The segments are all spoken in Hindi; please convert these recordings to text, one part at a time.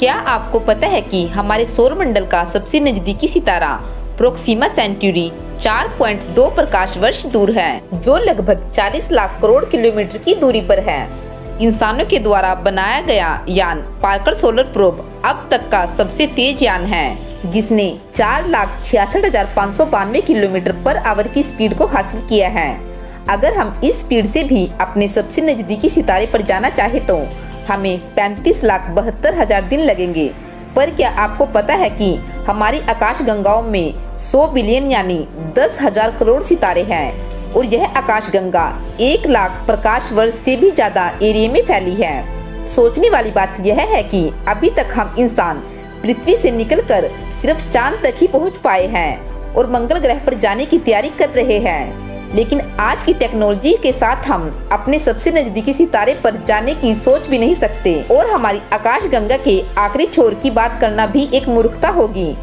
क्या आपको पता है कि हमारे सौर मंडल का सबसे नजदीकी सितारा प्रोक्सिमा सेंटूरी 4.2 प्रकाश वर्ष दूर है, जो लगभग 40 लाख करोड़ किलोमीटर की दूरी पर है। इंसानों के द्वारा बनाया गया यान पार्कर सोलर प्रोब अब तक का सबसे तेज यान है, जिसने 4,66,592 किलोमीटर पर आवर की स्पीड को हासिल किया है। अगर हम इस स्पीड से भी अपने सबसे नजदीकी सितारे पर जाना चाहे तो हमें 35,72,000 दिन लगेंगे। पर क्या आपको पता है कि हमारी आकाश गंगाओं में 100 बिलियन यानी 10,000 करोड़ सितारे हैं और यह आकाश गंगा 1 लाख प्रकाश वर्ष से भी ज्यादा एरिया में फैली है। सोचने वाली बात यह है कि अभी तक हम इंसान पृथ्वी से निकलकर सिर्फ चांद तक ही पहुंच पाए हैं और मंगल ग्रह पर जाने की तैयारी कर रहे हैं, लेकिन आज की टेक्नोलॉजी के साथ हम अपने सबसे नजदीकी सितारे पर जाने की सोच भी नहीं सकते और हमारी आकाश गंगा के आखिरी छोर की बात करना भी एक मूर्खता होगी।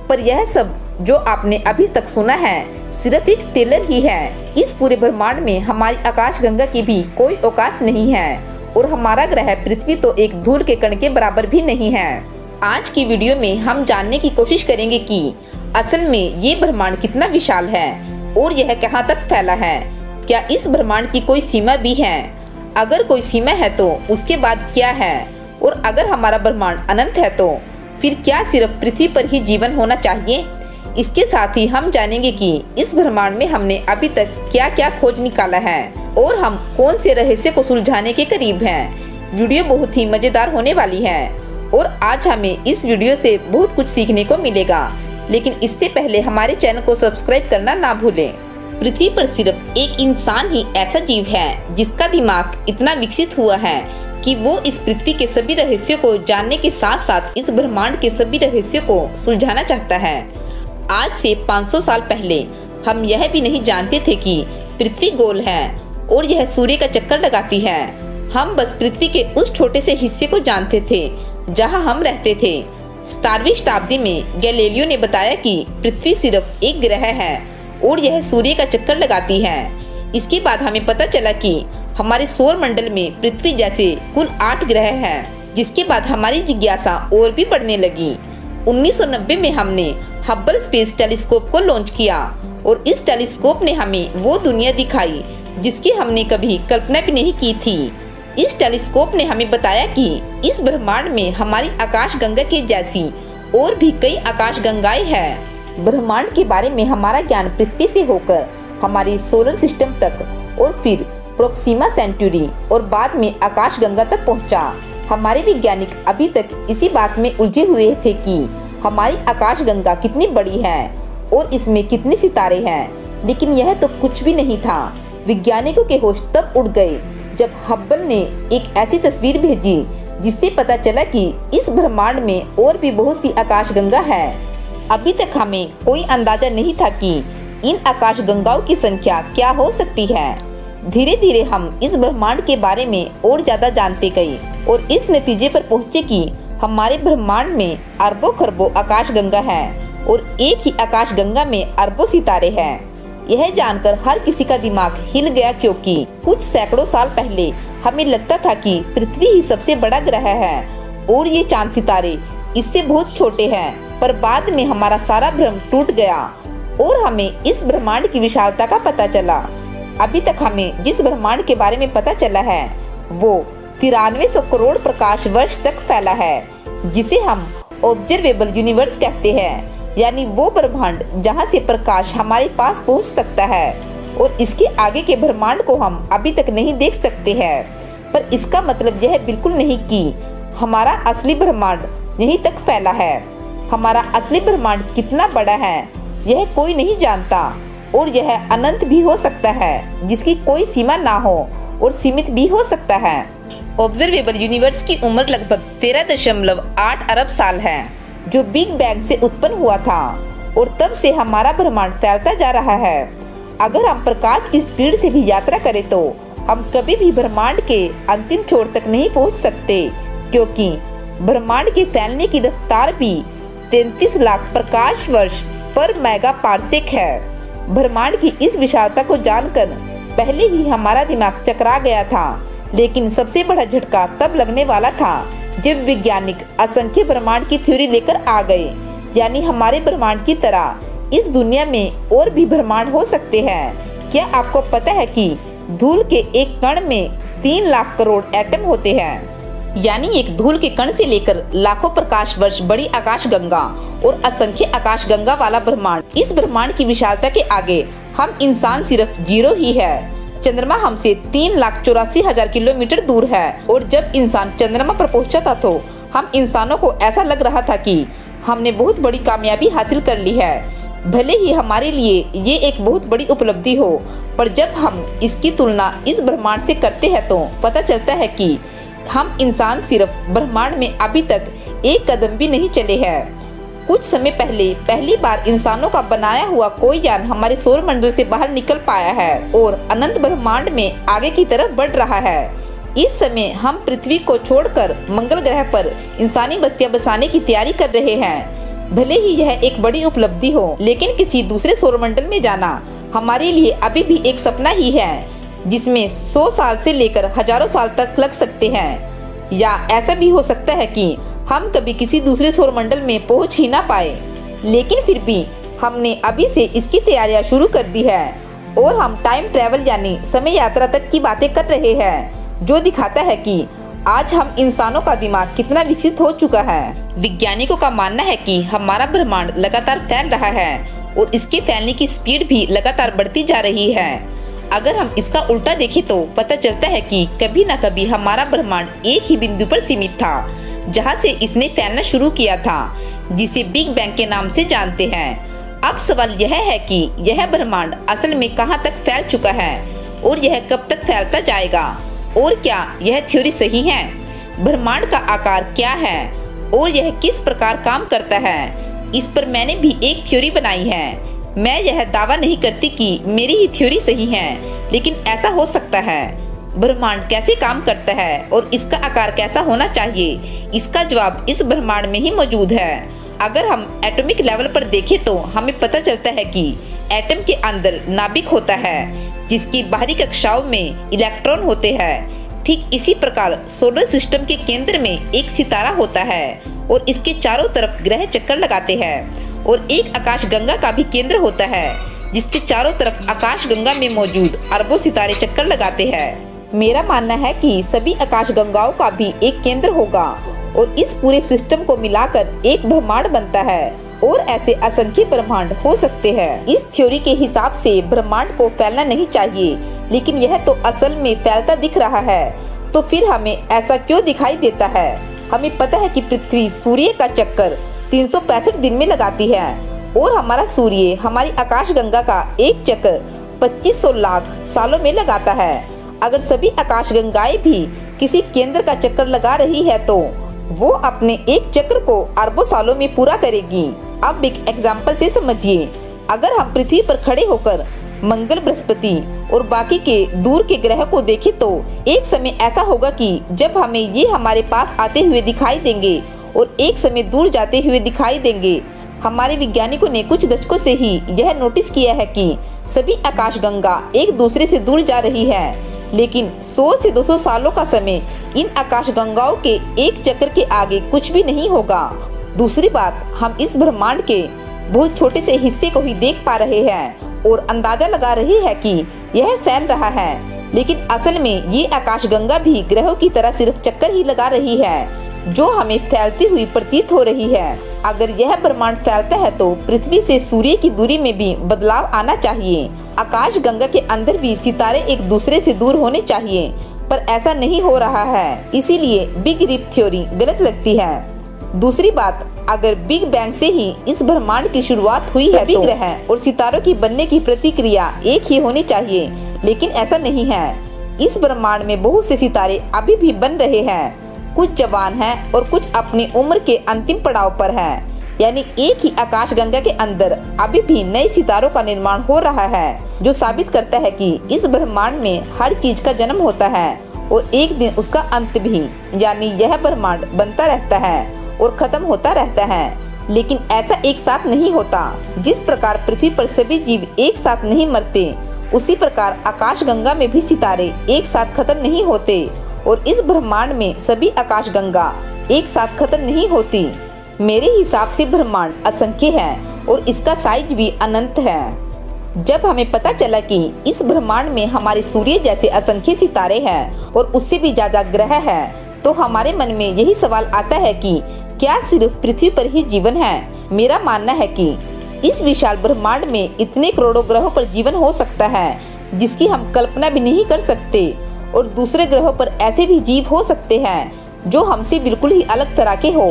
पर यह सब जो आपने अभी तक सुना है सिर्फ एक टेलर ही है। इस पूरे ब्रह्मांड में हमारी आकाश गंगा की भी कोई औकात नहीं है और हमारा ग्रह पृथ्वी तो एक धूल के कण के बराबर भी नहीं है। आज की वीडियो में हम जानने की कोशिश करेंगे कि असल में ये ब्रह्मांड कितना विशाल है और यह कहां तक फैला है। क्या इस ब्रह्मांड की कोई सीमा भी है? अगर कोई सीमा है तो उसके बाद क्या है? और अगर हमारा ब्रह्मांड अनंत है तो फिर क्या सिर्फ पृथ्वी पर ही जीवन होना चाहिए? इसके साथ ही हम जानेंगे कि इस ब्रह्मांड में हमने अभी तक क्या क्या खोज निकाला है और हम कौन से रहस्य को सुलझाने के करीब हैं। वीडियो बहुत ही मजेदार होने वाली है और आज हमें इस वीडियो से बहुत कुछ सीखने को मिलेगा, लेकिन इससे पहले हमारे चैनल को सब्सक्राइब करना ना भूलें। पृथ्वी पर सिर्फ एक इंसान ही ऐसा जीव है जिसका दिमाग इतना विकसित हुआ है कि वो इस पृथ्वी के सभी रहस्यों को जानने के साथ साथ इस ब्रह्मांड के सभी रहस्यों को सुलझाना चाहता है। आज से 500 साल पहले हम यह भी नहीं जानते थे कि पृथ्वी गोल है और यह सूर्य का चक्कर लगाती है। हम बस पृथ्वी के उस छोटे से हिस्से को जानते थे जहाँ हम रहते थे। 17वीं शताब्दी में गैलीलियो ने बताया कि पृथ्वी सिर्फ एक ग्रह है और यह सूर्य का चक्कर लगाती है। इसके बाद हमें पता चला कि हमारे सौर मंडल में पृथ्वी जैसे कुल 8 ग्रह हैं, जिसके बाद हमारी जिज्ञासा और भी बढ़ने लगी। 1990 में हमने हब्बल स्पेस टेलीस्कोप को लॉन्च किया और इस टेलीस्कोप ने हमें वो दुनिया दिखाई जिसकी हमने कभी कल्पना भी नहीं की थी। इस टेलीस्कोप ने हमें बताया कि इस ब्रह्मांड में हमारी आकाश गंगा के जैसी और भी कई आकाश गंगाएं हैं। ब्रह्मांड के बारे में हमारा ज्ञान पृथ्वी से होकर हमारी सोलर सिस्टम तक और फिर प्रोक्सिमा सेंटूरी और बाद में आकाश गंगा तक पहुंचा। हमारे वैज्ञानिक अभी तक इसी बात में उलझे हुए थे कि हमारी आकाश गंगा कितनी बड़ी है और इसमें कितने सितारे हैं, लेकिन यह तो कुछ भी नहीं था। वैज्ञानिकों के होश तब उड़ गए जब हब्बल ने एक ऐसी तस्वीर भेजी जिससे पता चला कि इस ब्रह्मांड में और भी बहुत सी आकाश गंगा है। अभी तक हमें कोई अंदाजा नहीं था कि इन आकाश गंगाओं की संख्या क्या हो सकती है। धीरे धीरे हम इस ब्रह्मांड के बारे में और ज्यादा जानते गए और इस नतीजे पर पहुंचे कि हमारे ब्रह्मांड में अरबों खरबों आकाश गंगा है और एक ही आकाश गंगा में अरबों सितारे हैं। यह जानकर हर किसी का दिमाग हिल गया, क्योंकि कुछ सैकड़ों साल पहले हमें लगता था कि पृथ्वी ही सबसे बड़ा ग्रह है और ये चांद सितारे इससे बहुत छोटे हैं। पर बाद में हमारा सारा भ्रम टूट गया और हमें इस ब्रह्मांड की विशालता का पता चला। अभी तक हमें जिस ब्रह्मांड के बारे में पता चला है वो 9300 करोड़ प्रकाश वर्ष तक फैला है, जिसे हम ऑब्जर्वेबल यूनिवर्स कहते हैं, यानी वो ब्रह्मांड जहाँ से प्रकाश हमारे पास पहुँच सकता है और इसके आगे के ब्रह्मांड को हम अभी तक नहीं देख सकते हैं। पर इसका मतलब यह बिल्कुल नहीं कि हमारा असली ब्रह्मांड यहीं तक फैला है। हमारा असली ब्रह्मांड कितना बड़ा है यह कोई नहीं जानता और यह अनंत भी हो सकता है, जिसकी कोई सीमा ना हो, और सीमित भी हो सकता है। ऑब्जर्वेबल यूनिवर्स की उम्र लगभग 13.8 अरब साल है, जो बिग बैंग से उत्पन्न हुआ था और तब से हमारा ब्रह्मांड फैलता जा रहा है। अगर हम प्रकाश की स्पीड से भी यात्रा करें तो हम कभी भी ब्रह्मांड के अंतिम छोर तक नहीं पहुंच सकते, क्योंकि ब्रह्मांड के फैलने की रफ्तार भी 33 लाख प्रकाश वर्ष पर मेगा पार्सेक है। ब्रह्मांड की इस विशालता को जानकर पहले ही हमारा दिमाग चकरा गया था, लेकिन सबसे बड़ा झटका तब लगने वाला था जब वैज्ञानिक असंख्य ब्रह्मांड की थ्योरी लेकर आ गए, यानी हमारे ब्रह्मांड की तरह इस दुनिया में और भी ब्रह्मांड हो सकते हैं। क्या आपको पता है कि धूल के एक कण में 3 लाख करोड़ एटम होते हैं? यानी एक धूल के कण से लेकर लाखों प्रकाश वर्ष बड़ी आकाशगंगा और असंख्य आकाशगंगा वाला ब्रह्मांड। इस ब्रह्मांड की विशालता के आगे हम इंसान सिर्फ जीरो ही है। चंद्रमा हमसे 3,84,000 किलोमीटर दूर है और जब इंसान चंद्रमा पर पहुंचा था तो हम इंसानों को ऐसा लग रहा था कि हमने बहुत बड़ी कामयाबी हासिल कर ली है। भले ही हमारे लिए ये एक बहुत बड़ी उपलब्धि हो, पर जब हम इसकी तुलना इस ब्रह्मांड से करते हैं तो पता चलता है कि हम इंसान सिर्फ ब्रह्मांड में अभी तक एक कदम भी नहीं चले हैं। कुछ समय पहले पहली बार इंसानों का बनाया हुआ कोई यान हमारे सौर मंडल से बाहर निकल पाया है और अनंत ब्रह्मांड में आगे की तरफ बढ़ रहा है। इस समय हम पृथ्वी को छोड़कर मंगल ग्रह पर इंसानी बस्तियां बसाने की तैयारी कर रहे हैं। भले ही यह एक बड़ी उपलब्धि हो, लेकिन किसी दूसरे सौरमंडल में जाना हमारे लिए अभी भी एक सपना ही है, जिसमें 100 साल से लेकर हजारों साल तक लग सकते हैं। या ऐसा भी हो सकता है कि हम कभी किसी दूसरे सौरमंडल में पहुंच ही ना पाए, लेकिन फिर भी हमने अभी से इसकी तैयारियां शुरू कर दी है और हम टाइम ट्रैवल यानी समय यात्रा तक की बातें कर रहे हैं, जो दिखाता है कि आज हम इंसानों का दिमाग कितना विकसित हो चुका है। वैज्ञानिकों का मानना है कि हमारा ब्रह्मांड लगातार फैल रहा है और इसके फैलने की स्पीड भी लगातार बढ़ती जा रही है। अगर हम इसका उल्टा देखें तो पता चलता है कि कभी न कभी हमारा ब्रह्मांड एक ही बिंदु पर सीमित था, जहां से इसने फैलना शुरू किया था, जिसे बिग बैंग के नाम से जानते हैं। अब सवाल यह है कि यह ब्रह्मांड असल में कहां तक फैल चुका है और यह कब तक फैलता जाएगा, और क्या यह थ्योरी सही है? ब्रह्मांड का आकार क्या है और यह किस प्रकार काम करता है, इस पर मैंने भी एक थ्योरी बनाई है। मैं यह दावा नहीं करती कि मेरी ही थ्योरी सही है, लेकिन ऐसा हो सकता है। ब्रह्मांड कैसे काम करता है और इसका आकार कैसा होना चाहिए, इसका जवाब इस ब्रह्मांड में ही मौजूद है। अगर हम एटॉमिक लेवल पर देखें तो हमें पता चलता है कि एटम के अंदर नाभिक होता है, जिसकी बाहरी कक्षाओं में इलेक्ट्रॉन होते हैं। ठीक इसी प्रकार सोलर सिस्टम के केंद्र में एक सितारा होता है और इसके चारों तरफ ग्रह चक्कर लगाते हैं, और एक आकाशगंगा का भी केंद्र होता है, जिसके चारों तरफ आकाशगंगा में मौजूद अरबों सितारे चक्कर लगाते हैं। मेरा मानना है कि सभी आकाशगंगाओं का भी एक केंद्र होगा और इस पूरे सिस्टम को मिलाकर एक ब्रह्मांड बनता है, और ऐसे असंख्य ब्रह्मांड हो सकते हैं। इस थ्योरी के हिसाब से ब्रह्मांड को फैलना नहीं चाहिए, लेकिन यह तो असल में फैलता दिख रहा है, तो फिर हमें ऐसा क्यों दिखाई देता है? हमें पता है कि पृथ्वी सूर्य का चक्कर 365 दिन में लगाती है और हमारा सूर्य हमारी आकाशगंगा का एक चक्कर 2500 लाख सालों में लगाता है। अगर सभी आकाशगंगाएं भी किसी केंद्र का चक्कर लगा रही है तो वो अपने एक चक्र को अरबों सालों में पूरा करेगी। अब एक एग्जाम्पल से समझिए, अगर हम पृथ्वी पर खड़े होकर मंगल, बृहस्पति और बाकी के दूर के ग्रह को देखें तो एक समय ऐसा होगा कि जब हमें ये हमारे पास आते हुए दिखाई देंगे और एक समय दूर जाते हुए दिखाई देंगे। हमारे वैज्ञानिकों ने कुछ दशकों से ही यह नोटिस किया है कि सभी आकाशगंगा एक दूसरे से दूर जा रही है, लेकिन 100 से 200 सालों का समय इन आकाशगंगाओं के एक चक्र के आगे कुछ भी नहीं होगा। दूसरी बात, हम इस ब्रह्मांड के बहुत छोटे से हिस्से को ही देख पा रहे हैं और अंदाजा लगा रहे हैं कि यह फैल रहा है, लेकिन असल में ये आकाशगंगा भी ग्रहों की तरह सिर्फ चक्कर ही लगा रही है, जो हमें फैलती हुई प्रतीत हो रही है। अगर यह ब्रह्मांड फैलता है तो पृथ्वी से सूर्य की दूरी में भी बदलाव आना चाहिए। आकाशगंगा के अंदर भी सितारे एक दूसरे से दूर होने चाहिए, पर ऐसा नहीं हो रहा है, इसीलिए बिग रिप थ्योरी गलत लगती है। दूसरी बात, अगर बिग बैंग से ही इस ब्रह्मांड की शुरुआत हुई है तो ग्रह और सितारों की बनने की प्रतिक्रिया एक ही होनी चाहिए, लेकिन ऐसा नहीं है। इस ब्रह्मांड में बहुत से सितारे अभी भी बन रहे हैं, कुछ जवान हैं और कुछ अपनी उम्र के अंतिम पड़ाव पर हैं। यानी एक ही आकाशगंगा के अंदर अभी भी नए सितारों का निर्माण हो रहा है, जो साबित करता है कि इस ब्रह्मांड में हर चीज का जन्म होता है और एक दिन उसका अंत भी। यानी यह ब्रह्मांड बनता रहता है और खत्म होता रहता है, लेकिन ऐसा एक साथ नहीं होता। जिस प्रकार पृथ्वी पर सभी जीव एक साथ नहीं मरते, उसी प्रकार आकाशगंगा में भी सितारे एक साथ खत्म नहीं होते और इस ब्रह्मांड में सभी आकाशगंगा एक साथ खत्म नहीं होती। मेरे हिसाब से ब्रह्मांड असंख्य है और इसका साइज भी अनंत है। जब हमें पता चला कि इस ब्रह्मांड में हमारे सूर्य जैसे असंख्य सितारे हैं और उससे भी ज्यादा ग्रह हैं, तो हमारे मन में यही सवाल आता है कि क्या सिर्फ पृथ्वी पर ही जीवन है? मेरा मानना है कि इस विशाल ब्रह्मांड में इतने करोड़ों ग्रहों पर जीवन हो सकता है जिसकी हम कल्पना भी नहीं कर सकते, और दूसरे ग्रहों पर ऐसे भी जीव हो सकते हैं जो हमसे बिल्कुल ही अलग तरह के हो।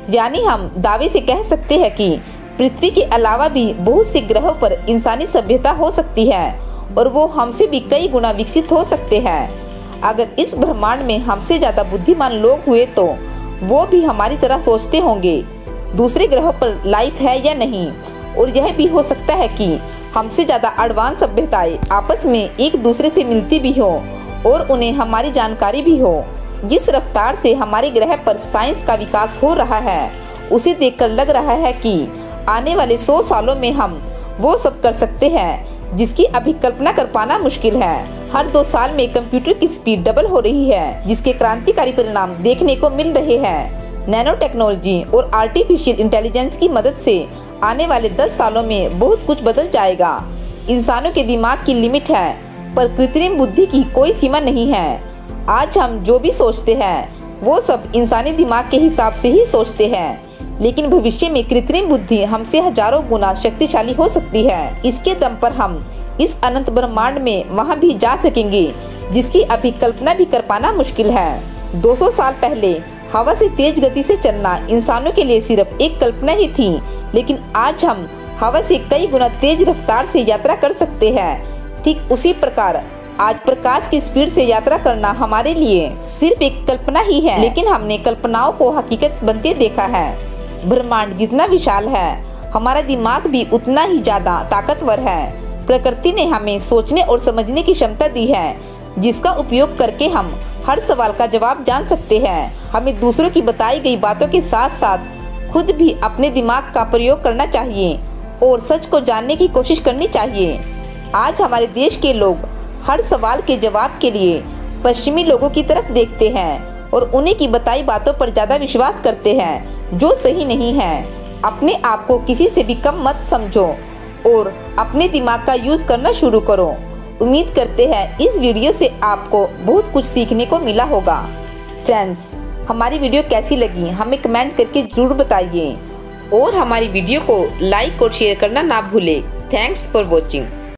यानी हम दावे से कह सकते हैं कि पृथ्वी के अलावा भी बहुत से ग्रहों पर इंसानी सभ्यता हो सकती है और वो हमसे भी कई गुना विकसित हो सकते हैं। अगर इस ब्रह्मांड में हमसे ज्यादा बुद्धिमान लोग हुए तो वो भी हमारी तरह सोचते होंगे दूसरे ग्रहों पर लाइफ है या नहीं, और यह भी हो सकता है कि हमसे ज्यादा एडवांस सभ्यताएं आपस में एक दूसरे से मिलती भी हो और उन्हें हमारी जानकारी भी हो। जिस रफ्तार से हमारे ग्रह पर साइंस का विकास हो रहा है, उसे देखकर लग रहा है कि आने वाले 100 सालों में हम वो सब कर सकते हैं जिसकी अभी कल्पना कर पाना मुश्किल है। हर 2 साल में कंप्यूटर की स्पीड डबल हो रही है, जिसके क्रांतिकारी परिणाम देखने को मिल रहे हैं। नैनो टेक्नोलॉजी और आर्टिफिशियल इंटेलिजेंस की मदद से आने वाले 10 सालों में बहुत कुछ बदल जाएगा। इंसानों के दिमाग की लिमिट है, पर कृत्रिम बुद्धि की कोई सीमा नहीं है। आज हम जो भी सोचते हैं वो सब इंसानी दिमाग के हिसाब से ही सोचते हैं, लेकिन भविष्य में कृत्रिम बुद्धि हमसे हजारों गुना शक्तिशाली हो सकती है। इसके दम पर हम इस अनंत ब्रह्मांड में वहां भी जा सकेंगे जिसकी अभी कल्पना भी कर पाना मुश्किल है। 200 साल पहले हवा से तेज गति से चलना इंसानों के लिए सिर्फ एक कल्पना ही थी, लेकिन आज हम हवा से कई गुना तेज रफ्तार से यात्रा कर सकते हैं। ठीक उसी प्रकार आज प्रकाश की स्पीड से यात्रा करना हमारे लिए सिर्फ एक कल्पना ही है, लेकिन हमने कल्पनाओं को हकीकत बनते देखा है। ब्रह्मांड जितना विशाल है, हमारा दिमाग भी उतना ही ज्यादा ताकतवर है। प्रकृति ने हमें सोचने और समझने की क्षमता दी है, जिसका उपयोग करके हम हर सवाल का जवाब जान सकते हैं। हमें दूसरों की बताई गई बातों के साथ साथ खुद भी अपने दिमाग का प्रयोग करना चाहिए और सच को जानने की कोशिश करनी चाहिए। आज हमारे देश के लोग हर सवाल के जवाब के लिए पश्चिमी लोगों की तरफ देखते हैं और उन्हीं की बताई बातों पर ज्यादा विश्वास करते हैं, जो सही नहीं है। अपने आप को किसी से भी कम मत समझो और अपने दिमाग का यूज करना शुरू करो। उम्मीद करते हैं इस वीडियो से आपको बहुत कुछ सीखने को मिला होगा। फ्रेंड्स, हमारी वीडियो कैसी लगी हमें कमेंट करके जरूर बताइए और हमारी वीडियो को लाइक और शेयर करना ना भूलें। Thanks for watching.